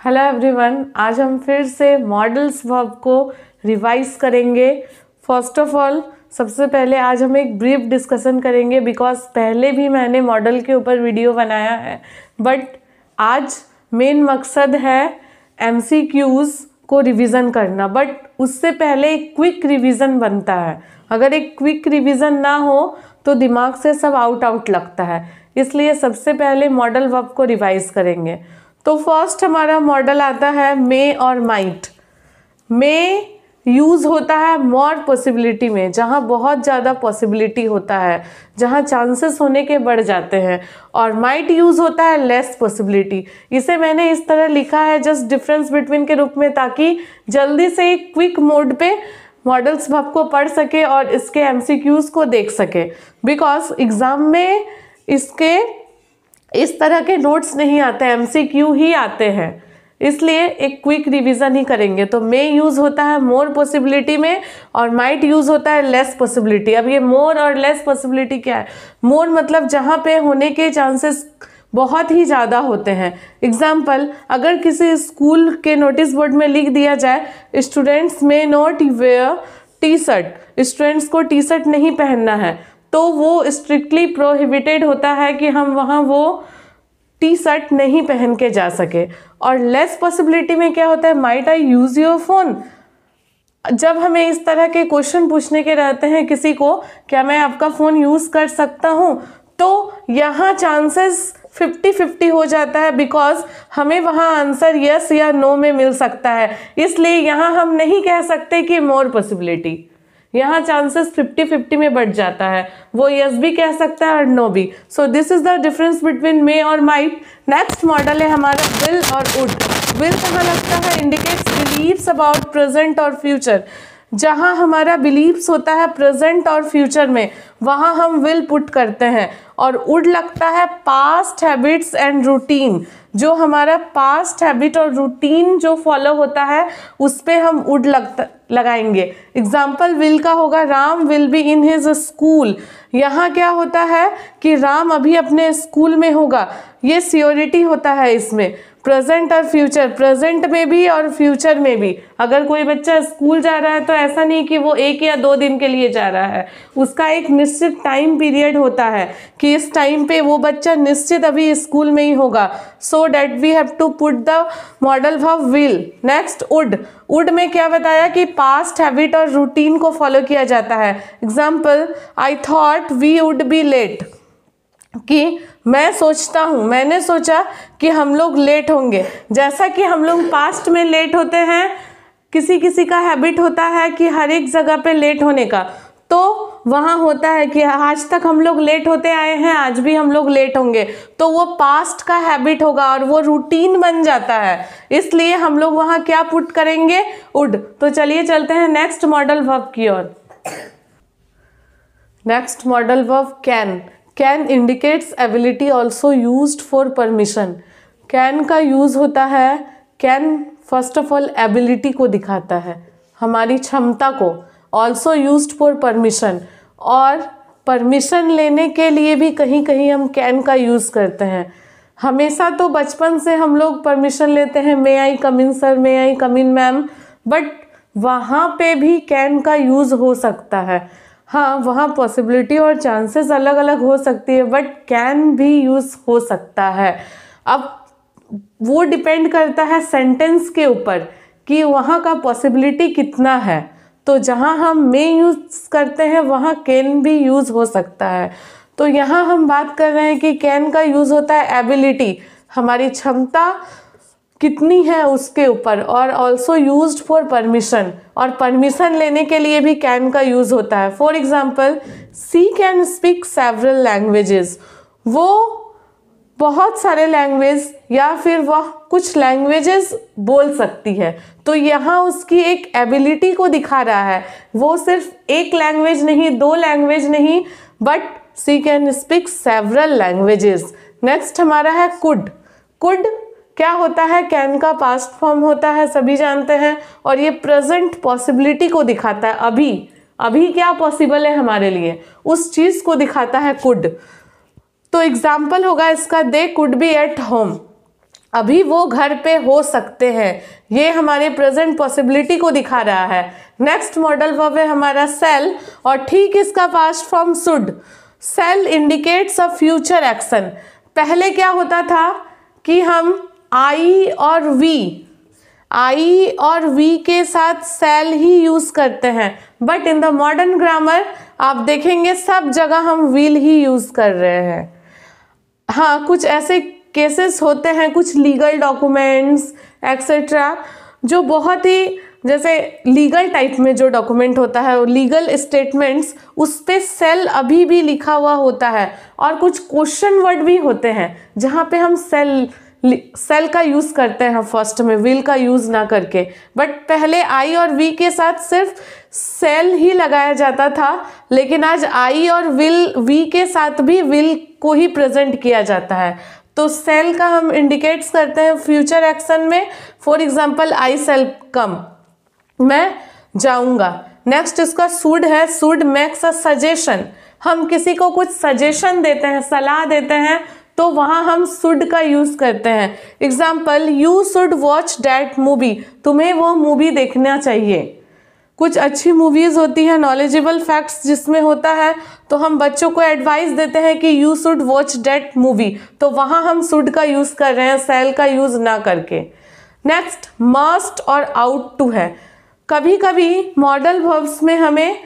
Hello everyone, आज हम फिर से मॉडल्स वर्ब को रिवाइज करेंगे। फर्स्ट ऑफ ऑल सबसे पहले आज हम एक ब्रीफ डिस्कशन करेंगे बिकॉज पहले भी मैंने मॉडल के ऊपर वीडियो बनाया है, बट आज मेन मकसद है एमसीक्यूज़ को रिवीजन करना। बट उससे पहले एक क्विक रिवीजन बनता है। अगर एक क्विक रिवीजन ना हो तो दिमाग से सब आउट लगता है, इसलिए सबसे पहले मॉडल वर्ब को रिवाइज करेंगे। तो फर्स्ट हमारा मॉडल आता है मे और माइट। मे यूज़ होता है मोर पॉसिबिलिटी में, जहाँ बहुत ज़्यादा पॉसिबिलिटी होता है, जहाँ चांसेस होने के बढ़ जाते हैं, और माइट यूज़ होता है लेस पॉसिबिलिटी। इसे मैंने इस तरह लिखा है जस्ट डिफरेंस बिटवीन के रूप में, ताकि जल्दी से एक क्विक मोड पे मॉडल्स वर्ब को पढ़ सके और इसके एमसीक्यूज़ को देख सके। बिकॉज एग्ज़ाम में इसके इस तरह के नोट्स नहीं आते, एमसीक्यू ही आते हैं, इसलिए एक क्विक रिवीजन ही करेंगे। तो मे यूज़ होता है मोर पॉसिबिलिटी में और माइट यूज़ होता है लेस पॉसिबिलिटी। अब ये मोर और लेस पॉसिबिलिटी क्या है? मोर मतलब जहाँ पे होने के चांसेस बहुत ही ज़्यादा होते हैं। एग्जाम्पल, अगर किसी स्कूल के नोटिस बोर्ड में लिख दिया जाए students may not wear T shirt, students को टी शर्ट नहीं पहनना है, तो वो स्ट्रिक्टली प्रोहिबिटेड होता है कि हम वहाँ वो टी शर्ट नहीं पहन के जा सके। और लेस पॉसिबिलिटी में क्या होता है? Might I use your phone. जब हमें इस तरह के क्वेश्चन पूछने के रहते हैं किसी को, क्या मैं आपका फ़ोन यूज़ कर सकता हूँ, तो यहाँ चांसेस 50-50 हो जाता है, बिकॉज हमें वहाँ आंसर यस या नो में मिल सकता है। इसलिए यहाँ हम नहीं कह सकते कि मोर पॉसिबिलिटी, यहाँ चांसेस 50-50 में बढ़ जाता है। वो यस भी कह सकता है और नो भी। So this is the difference between may और माइट। नेक्स्ट मॉडल है हमारा विल और वुड। विल कहाँ लगता है? इंडिकेट्स बिलीव्स अबाउट प्रेजेंट और फ्यूचर। जहाँ हमारा बिलीव्स होता है प्रेजेंट और फ्यूचर में, वहाँ हम विल पुट करते हैं। और वुड लगता है पास्ट हैबिट्स एंड रूटीन। जो हमारा पास्ट हैबिट और रूटीन जो फॉलो होता है उस पर हम वुड लगाएंगे। एग्जाम्पल विल का होगा Ram will be in his school. यहाँ क्या होता है कि राम अभी अपने स्कूल में होगा, ये सियोरिटी होता है इसमें। प्रेजेंट और फ्यूचर, प्रेजेंट में भी और फ्यूचर में भी। अगर कोई बच्चा स्कूल जा रहा है तो ऐसा नहीं कि वो 1 या 2 दिन के लिए जा रहा है, उसका एक निश्चित टाइम पीरियड होता है कि इस टाइम पे वो बच्चा निश्चित अभी स्कूल में ही होगा। So that we have to put the modal verb will. Next would. Would में क्या बताया कि पास्ट हैबिट और रूटीन को फॉलो किया जाता है। Example, I thought we would be late, कि मैं सोचता हूँ, मैंने सोचा कि हम लोग लेट होंगे। जैसा कि हम लोग पास्ट में लेट होते हैं, किसी किसी का हैबिट होता है कि हर एक जगह पे लेट होने का, तो वहाँ होता है कि आज तक हम लोग लेट होते आए हैं, आज भी हम लोग लेट होंगे, तो वो पास्ट का हैबिट होगा और वो रूटीन बन जाता है। इसलिए हम लोग वहाँ क्या पुट करेंगे? वुड। तो चलिए चलते हैं नेक्स्ट मॉडल वर्ब की ओर। Next modal verb can. Can indicates ability also used for permission. Can का यूज़ होता है, can first of all ability को दिखाता है, हमारी क्षमता को। ऑल्सो यूज्ड फॉर परमिशन, और परमिशन लेने के लिए भी कहीं कहीं हम कैन का यूज़ करते हैं। हमेशा तो बचपन से हम लोग परमिशन लेते हैं, may I come in sir, may I come in ma'am, but वहाँ पे भी कैन का यूज़ हो सकता है। हाँ, वहाँ पॉसिबिलिटी और चांसेस अलग अलग हो सकती है, बट कैन भी यूज़ हो सकता है। अब वो डिपेंड करता है सेंटेंस के ऊपर कि वहाँ का पॉसिबिलिटी कितना है। तो जहाँ हम मे यूज़ करते हैं वहाँ कैन भी यूज़ हो सकता है। तो यहाँ हम बात कर रहे हैं कि कैन का यूज़ होता है एबिलिटी, हमारी क्षमता कितनी है उसके ऊपर, और ऑल्सो यूज्ड फॉर परमिशन, और परमिशन लेने के लिए भी कैन का यूज़ होता है। For example, she can speak several languages. वो बहुत सारे लैंग्वेज या फिर वह कुछ लैंग्वेजेस बोल सकती है, तो यहाँ उसकी एक एबिलिटी को दिखा रहा है। वो सिर्फ एक लैंग्वेज नहीं, 2 लैंग्वेज नहीं, but she can speak several languages. Next हमारा है कुड। कुड क्या होता है? कैन का पास्ट फॉर्म होता है, सभी जानते हैं, और ये प्रेजेंट पॉसिबिलिटी को दिखाता है। अभी अभी क्या पॉसिबल है हमारे लिए, उस चीज़ को दिखाता है कुड। तो एग्जाम्पल होगा इसका, they could be at home. अभी वो घर पे हो सकते हैं, ये हमारे प्रेजेंट पॉसिबिलिटी को दिखा रहा है। नेक्स्ट मॉडल वर्ब है हमारा सेल, और ठीक इसका past form should. Shall indicates a future action. पहले क्या होता था कि हम आई और वी के साथ सेल ही यूज करते हैं, but in the modern grammar आप देखेंगे सब जगह हम विल ही यूज कर रहे हैं। हाँ, कुछ ऐसे केसेस होते हैं, कुछ लीगल डॉक्यूमेंट्स एक्सेट्रा, जो बहुत ही जैसे लीगल टाइप में जो डॉक्यूमेंट होता है, लीगल स्टेटमेंट्स, उस पे सेल अभी भी लिखा हुआ होता है। और कुछ क्वेश्चन वर्ड भी होते हैं जहाँ पे हम सेल का यूज करते हैं फर्स्ट में, विल का यूज ना करके। बट पहले आई और वी के साथ सिर्फ सेल ही लगाया जाता था, लेकिन आज आई और वी के साथ भी विल को ही प्रेजेंट किया जाता है। तो सेल का हम इंडिकेट्स करते हैं फ्यूचर एक्शन में। फॉर एग्जाम्पल आई सेल कम, मैं जाऊंगा। नेक्स्ट इसका शुड है, शुड मेक्स अ सजेशन। हम किसी को कुछ सजेशन देते हैं, सलाह देते हैं, तो वहां हम शुड का यूज करते हैं। Example, you should watch that movie, तुम्हें वो मूवी देखना चाहिए। कुछ अच्छी मूवीज होती हैं, नॉलेजेबल फैक्ट्स जिसमें होता है, तो हम बच्चों को एडवाइस देते हैं कि you should watch that movie, तो वहां हम शुड का यूज कर रहे हैं, सेल का यूज ना करके। नेक्स्ट मस्ट और आउट टू है। कभी कभी मॉडल वर्ब्स में हमें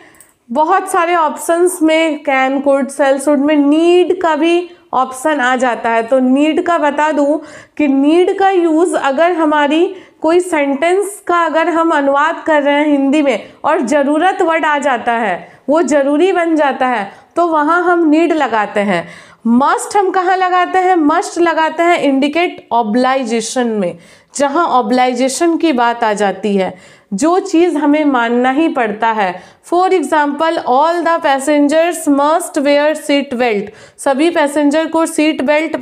बहुत सारे ऑप्शंस में कैन, कुड, सेल, शुड में नीड का भी ऑप्शन आ जाता है। तो नीड का बता दूं कि नीड का यूज अगर हमारी कोई सेंटेंस का अगर हम अनुवाद कर रहे हैं हिंदी में और ज़रूरत वर्ड आ जाता है, वो ज़रूरी बन जाता है, तो वहाँ हम नीड लगाते हैं। मस्ट हम कहाँ लगाते हैं? मस्ट लगाते हैं इंडिकेट ऑब्लाइजेशन में, जहाँ ऑब्लाइजेशन की बात आ जाती है, जो चीज़ हमें मानना ही पड़ता है। For example, all the passengers must where seat belt, सभी पैसेंजर को सीट बेल्ट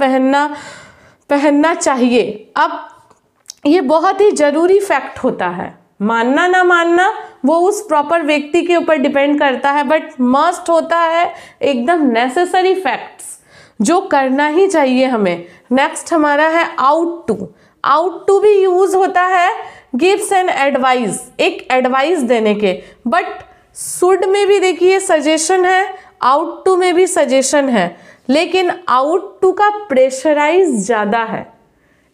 पहनना चाहिए। अब ये बहुत ही ज़रूरी फैक्ट होता है, मानना ना मानना वो उस प्रॉपर व्यक्ति के ऊपर डिपेंड करता है, बट मस्ट होता है एकदम नेसेसरी फैक्ट्स जो करना ही चाहिए हमें। नेक्स्ट हमारा है आउट टू। आउट टू भी यूज होता है गिव्स एन एडवाइस, एक एडवाइस देने के, बट शुड में भी देखिए सजेशन है, आउट टू में भी सजेशन है, लेकिन आउट टू का प्रेशराइज ज़्यादा है।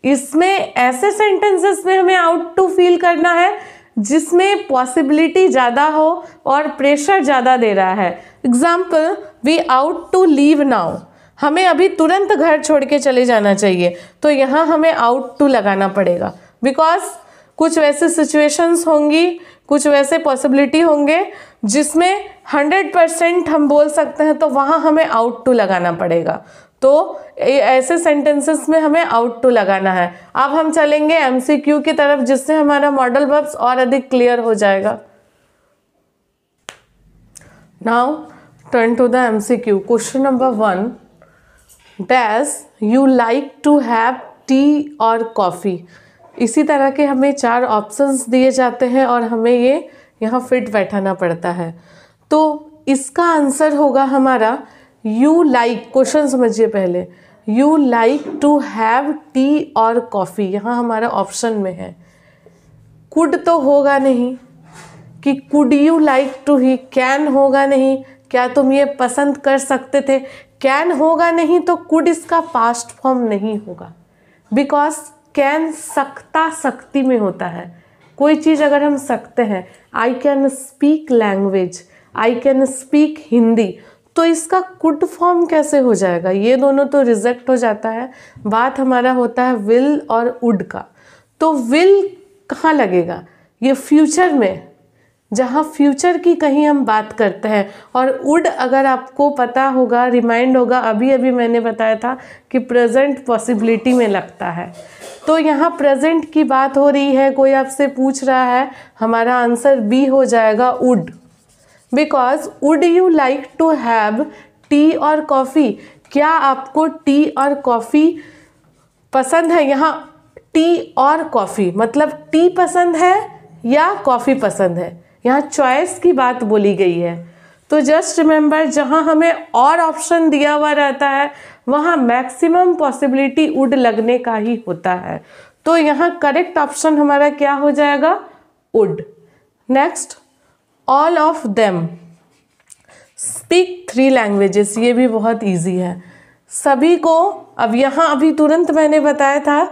इसमें ऐसे सेंटेंसेस में हमें आउट टू फील करना है जिसमें पॉसिबिलिटी ज़्यादा हो और प्रेशर ज़्यादा दे रहा है। Example, we ought to leave now, हमें अभी तुरंत घर छोड़ के चले जाना चाहिए, तो यहाँ हमें आउट टू लगाना पड़ेगा, बिकॉज कुछ वैसे सिचुएशंस होंगी, कुछ वैसे पॉसिबिलिटी होंगे जिसमें 100% हम बोल सकते हैं, तो वहाँ हमें आउट टू लगाना पड़ेगा। तो ऐसे सेंटेंसेस में हमें आउट टू लगाना है। अब हम चलेंगे एमसीक्यू की तरफ, जिससे हमारा मॉडल वर्ब्स और अधिक क्लियर हो जाएगा। Now turn to the MCQ. Question number 1, dash you like to have tea or coffee. इसी तरह के हमें 4 ऑप्शंस दिए जाते हैं और हमें ये यहाँ फिट बैठाना पड़ता है। तो इसका आंसर होगा हमारा यू लाइक। क्वेश्चन समझिए पहले, you like to have tea or coffee, यहाँ हमारा ऑप्शन में है। कुड तो होगा नहीं कि could you like to he, can होगा नहीं, क्या तुम ये पसंद कर सकते थे, कैन होगा नहीं, तो कुड इसका पास्ट फॉर्म नहीं होगा, बिकॉज कैन सकता सकती में होता है। कोई चीज़ अगर हम सकते हैं, I can speak language, I can speak Hindi, तो इसका कुड फॉर्म कैसे हो जाएगा? ये दोनों तो रिजेक्ट हो जाता है। बात हमारा होता है विल और वुड का। तो विल कहाँ लगेगा? ये फ्यूचर में, जहाँ फ्यूचर की कहीं हम बात करते हैं। और वुड अगर आपको पता होगा, रिमाइंड होगा, अभी अभी मैंने बताया था कि प्रेजेंट पॉसिबिलिटी में लगता है। तो यहाँ प्रेजेंट की बात हो रही है, कोई आपसे पूछ रहा है, हमारा आंसर बी हो जाएगा would. Because would you like to have tea or coffee, क्या आपको टी और कॉफ़ी पसंद है? यहाँ टी और कॉफ़ी मतलब टी पसंद है या कॉफ़ी पसंद है, यहाँ चॉइस की बात बोली गई है। तो जस्ट रिमेंबर, जहाँ हमें और ऑप्शन दिया हुआ रहता है वहाँ मैक्सिमम पॉसिबिलिटी वुड लगने का ही होता है। तो यहाँ करेक्ट ऑप्शन हमारा क्या हो जाएगा? Would. Next, all of them speak 3 languages. ये भी बहुत ईजी है सभी को। अब यहाँ अभी तुरंत मैंने बताया था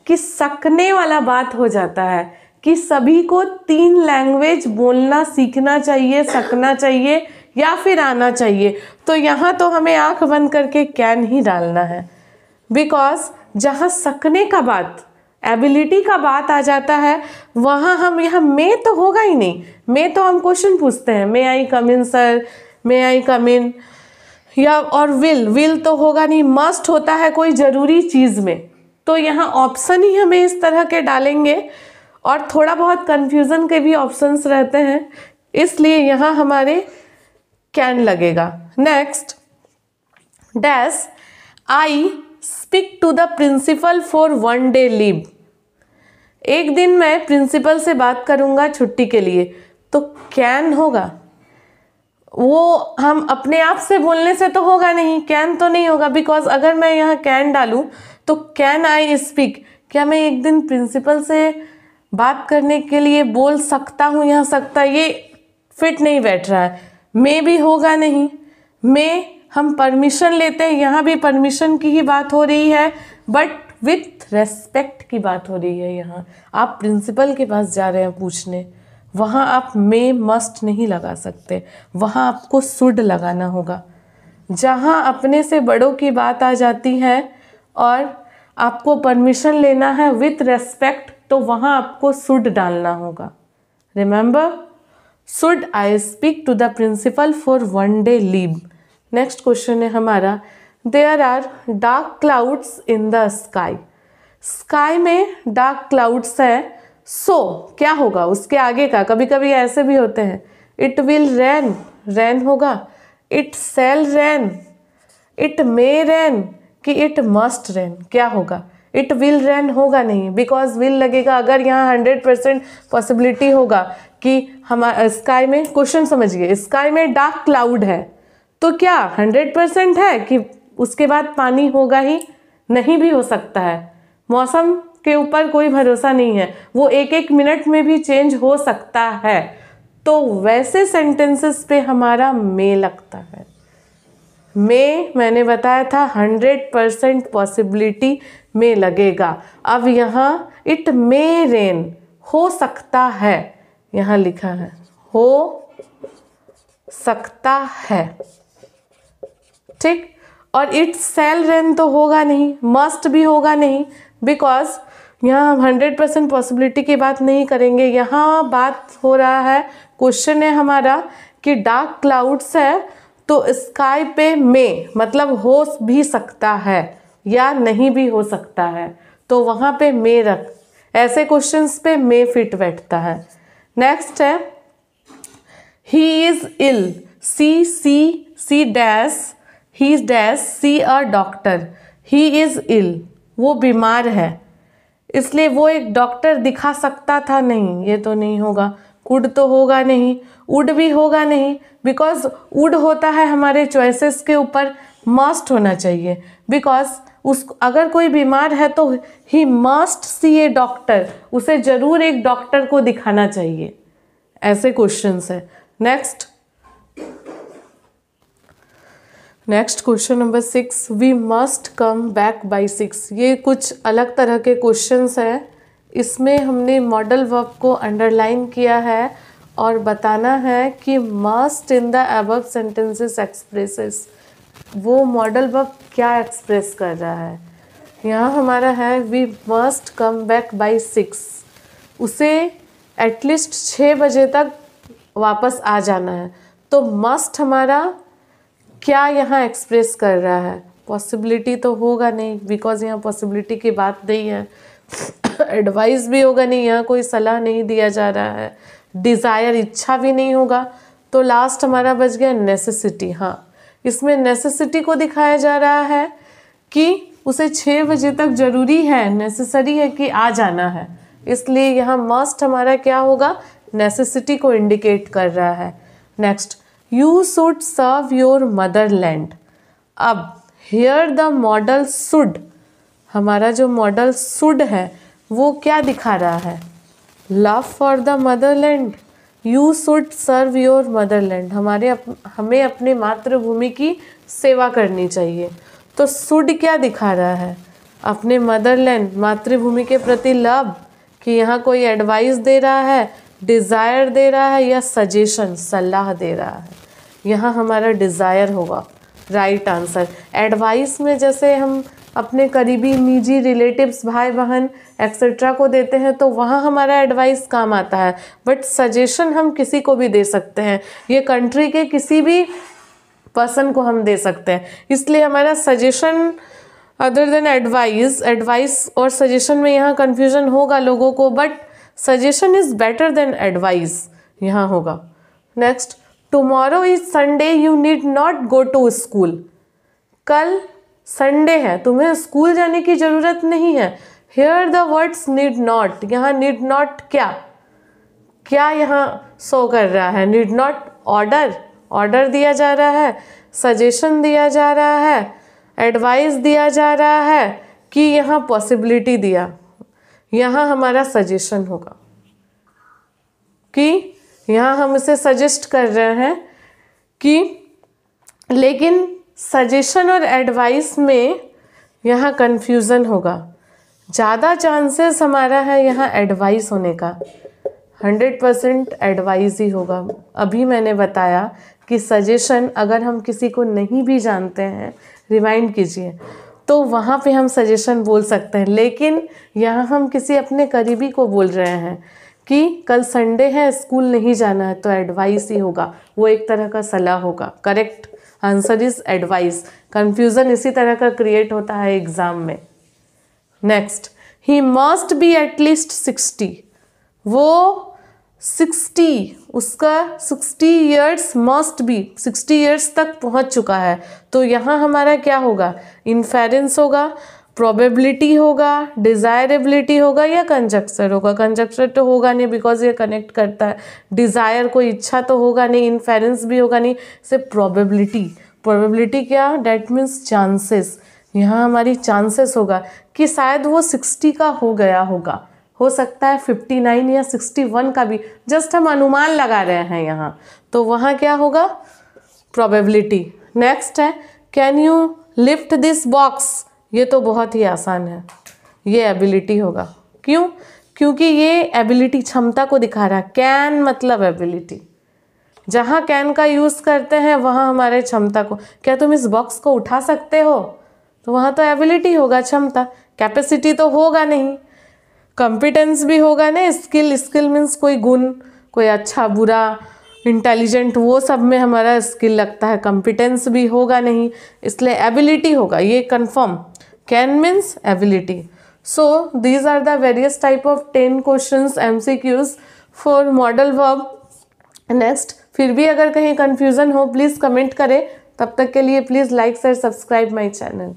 कि सकने वाला बात हो जाता है कि सभी को 3 लैंग्वेज बोलना सीखना चाहिए, सकना चाहिए या फिर आना चाहिए। तो यहाँ तो हमें आंख बंद करके कैन ही डालना है, बिकॉज जहाँ सकने का बात, एबिलिटी का बात आ जाता है, वहाँ हम यहाँ मे तो होगा ही नहीं। मे तो हम क्वेश्चन पूछते हैं, may I come in sir, may I come इन, या और विल तो होगा नहीं। मस्ट होता है कोई ज़रूरी चीज़ में। तो यहाँ ऑप्शन ही हमें इस तरह के डालेंगे, और थोड़ा बहुत कन्फ्यूज़न के भी ऑप्शंस रहते हैं, इसलिए यहाँ हमारे कैन लगेगा। Next, dash I speak to the principal for 1 day leave. एक दिन मैं प्रिंसिपल से बात करूँगा छुट्टी के लिए, तो कैन होगा। वो हम अपने आप से बोलने से तो होगा नहीं, कैन तो नहीं होगा, बिकॉज अगर मैं यहाँ कैन डालूँ तो कैन आई स्पीक, क्या मैं एक दिन प्रिंसिपल से बात करने के लिए बोल सकता हूँ? यहाँ सकता, ये फिट नहीं बैठ रहा है। मे भी होगा नहीं, मे हम परमिशन लेते हैं, यहाँ भी परमिशन की ही बात हो रही है, बट विथ रेस्पेक्ट की बात हो रही है। यहाँ आप प्रिंसिपल के पास जा रहे हैं पूछने, वहाँ आप मे मस्ट नहीं लगा सकते, वहाँ आपको शुड लगाना होगा। जहाँ अपने से बड़ों की बात आ जाती है और आपको परमिशन लेना है विथ रेस्पेक्ट, तो वहाँ आपको शुड डालना होगा। Remember, should I speak to the principal for 1 day leave. Next question है हमारा, there are dark clouds in the sky. Sky में डार्क क्लाउड्स है, सो क्या होगा उसके आगे का? कभी कभी ऐसे भी होते हैं, इट विल रेन, रेन होगा, it shall rain, it may rain, कि इट मस्ट रेन, क्या होगा? इट विल रेन होगा नहीं, बिकॉज विल लगेगा। अगर यहाँ 100% पॉसिबिलिटी होगा कि हमारा स्काई में, क्वेश्चन समझिए, स्काई में डार्क क्लाउड है, तो क्या 100% है कि उसके बाद पानी होगा ही? नहीं भी हो सकता है। मौसम के ऊपर कोई भरोसा नहीं है, वो 1-1 मिनट में भी चेंज हो सकता है। तो वैसे सेंटेंसेस पे हमारा मे लगता है। मे मैंने बताया था 100% पॉसिबिलिटी में लगेगा। अब यहाँ इट मे रेन, हो सकता है, यहाँ लिखा है हो सकता है, ठीक। और इट शैल रेन तो होगा नहीं, मस्ट भी होगा नहीं, बिकॉज यहाँ 100% पॉसिबिलिटी की बात नहीं करेंगे। यहाँ बात हो रहा है, क्वेश्चन है हमारा कि डार्क क्लाउड्स है, तो स्काई पे मे मतलब हो भी सकता है या नहीं भी हो सकता है, तो वहाँ पे मे रख, ऐसे क्वेश्चंस पे मे फिट बैठता है। नेक्स्ट है, he is ill, see dash, he is dash see a doctor. He is ill, वो बीमार है, इसलिए वो एक डॉक्टर दिखा सकता था, नहीं, ये तो नहीं होगा। कुड तो होगा नहीं, वुड भी होगा नहीं, बिकॉज वुड होता है हमारे चॉइसेस के ऊपर, मस्ट होना चाहिए, बिकॉज उस अगर कोई बीमार है तो he must see A doctor, उसे ज़रूर एक डॉक्टर को दिखाना चाहिए। ऐसे क्वेश्चंस है। Next question number 6, we must come back by 6। ये कुछ अलग तरह के क्वेश्चंस हैं। इसमें हमने मॉडल वर्ब को अंडरलाइन किया है और बताना है कि must in the above sentences expresses, वो मॉडल वर्ब क्या एक्सप्रेस कर रहा है। यहाँ हमारा है we must come back by 6, उसे एटलीस्ट 6 बजे तक वापस आ जाना है। तो मस्ट हमारा क्या यहाँ एक्सप्रेस कर रहा है? पॉसिबिलिटी तो होगा नहीं, बिकॉज यहाँ पॉसिबिलिटी की बात नहीं है। एडवाइस भी होगा नहीं, यहाँ कोई सलाह नहीं दिया जा रहा है। डिज़ायर, इच्छा भी नहीं होगा। तो लास्ट हमारा बच गया नेसेसिटी। हाँ, इसमें नेसेसिटी को दिखाया जा रहा है कि उसे 6 बजे तक ज़रूरी है, नेसेसरी है कि आ जाना है, इसलिए यहाँ मस्ट हमारा क्या होगा? नेसेसिटी को इंडिकेट कर रहा है। Next, you should serve your motherland. अब हियर द मॉडल शुड, हमारा जो मॉडल शुड है वो क्या दिखा रहा है? Love for the motherland, you should serve your motherland, हमें अपने मातृभूमि की सेवा करनी चाहिए। तो शुड क्या दिखा रहा है? अपने मदरलैंड, मातृभूमि के प्रति लव, कि यहाँ कोई एडवाइस दे रहा है, डिज़ायर दे रहा है, या सजेशन, सलाह दे रहा है। यहाँ हमारा डिज़ायर होगा राइट आंसर। एडवाइस में जैसे हम अपने करीबी निजी रिलेटिव्स, भाई बहन एक्सेट्रा को देते हैं तो वहाँ हमारा एडवाइस काम आता है, बट सजेशन हम किसी को भी दे सकते हैं, ये कंट्री के किसी भी पर्सन को हम दे सकते हैं। इसलिए हमारा suggestion other than advice, advice और सजेशन में यहाँ कन्फ्यूजन होगा लोगों को, but suggestion is better than advice यहाँ होगा। Next, tomorrow is Sunday you need not go to school, कल संडे है, तुम्हें स्कूल जाने की ज़रूरत नहीं है। Here the words need not, यहाँ नीड नॉट क्या यहाँ शो कर रहा है? नीड नॉट ऑर्डर दिया जा रहा है, सजेशन दिया जा रहा है, एडवाइस दिया जा रहा है, कि यहाँ पॉसिबिलिटी दिया। यहाँ हमारा सजेशन होगा कि यहाँ हम इसे सजेस्ट कर रहे हैं कि, लेकिन सजेशन और एडवाइस में यहाँ कन्फ्यूज़न होगा। ज़्यादा चांसेस हमारा है यहाँ एडवाइस होने का, 100% एडवाइस ही होगा। अभी मैंने बताया कि सजेशन अगर हम किसी को नहीं भी जानते हैं, रिमाइंड कीजिए, तो वहाँ पे हम सजेशन बोल सकते हैं, लेकिन यहाँ हम किसी अपने करीबी को बोल रहे हैं कि कल संडे है, स्कूल नहीं जाना है, तो एडवाइस ही होगा, वो एक तरह का सलाह होगा। Correct answer is advice. Confusion इसी तरह का क्रिएट होता है एग्ज़ाम में। Next, he must be at least 60, वो 60, उसका 60 ईयर्स मस्ट बी, 60 ईयर्स तक पहुंच चुका है। तो यहाँ हमारा क्या होगा? इन्फेरेंस होगा, प्रोबेबिलिटी होगा, डिज़ायरेबिलिटी होगा, या कंजक्चर होगा? कंजक्चर तो होगा नहीं बिकॉज ये कनेक्ट करता है। डिज़ायर कोई इच्छा तो होगा नहीं, इन्फेरेंस भी होगा नहीं, सिर्फ प्रोबेबिलिटी क्या? That means chances. यहाँ हमारी चांसेस होगा कि शायद वो 60 का हो गया होगा, हो सकता है 59 या 61 का भी, जस्ट हम अनुमान लगा रहे हैं यहाँ, तो वहाँ क्या होगा? प्रोबेबिलिटी। नेक्स्ट है, can you lift this box, ये तो बहुत ही आसान है, ये एबिलिटी होगा। क्यों? क्योंकि ये एबिलिटी, क्षमता को दिखा रहा है। कैन मतलब एबिलिटी, जहाँ कैन का यूज़ करते हैं वहाँ हमारे क्षमता को, क्या तुम इस बॉक्स को उठा सकते हो, तो वहाँ तो एबिलिटी होगा, क्षमता। कैपेसिटी तो होगा नहीं, कॉम्पिटेंस भी होगा ना, स्किल मीन्स कोई गुण, कोई अच्छा बुरा, इंटेलिजेंट, वो सब में हमारा स्किल लगता है, कॉम्पिटेंस भी होगा नहीं, इसलिए एबिलिटी होगा, ये confirm. Can means ability. So these are the various type of 10 questions MCQs for modal verb. Next, फिर भी अगर कहीं कन्फ्यूज़न हो प्लीज़ कमेंट करें। तब तक के लिए please like share subscribe my channel.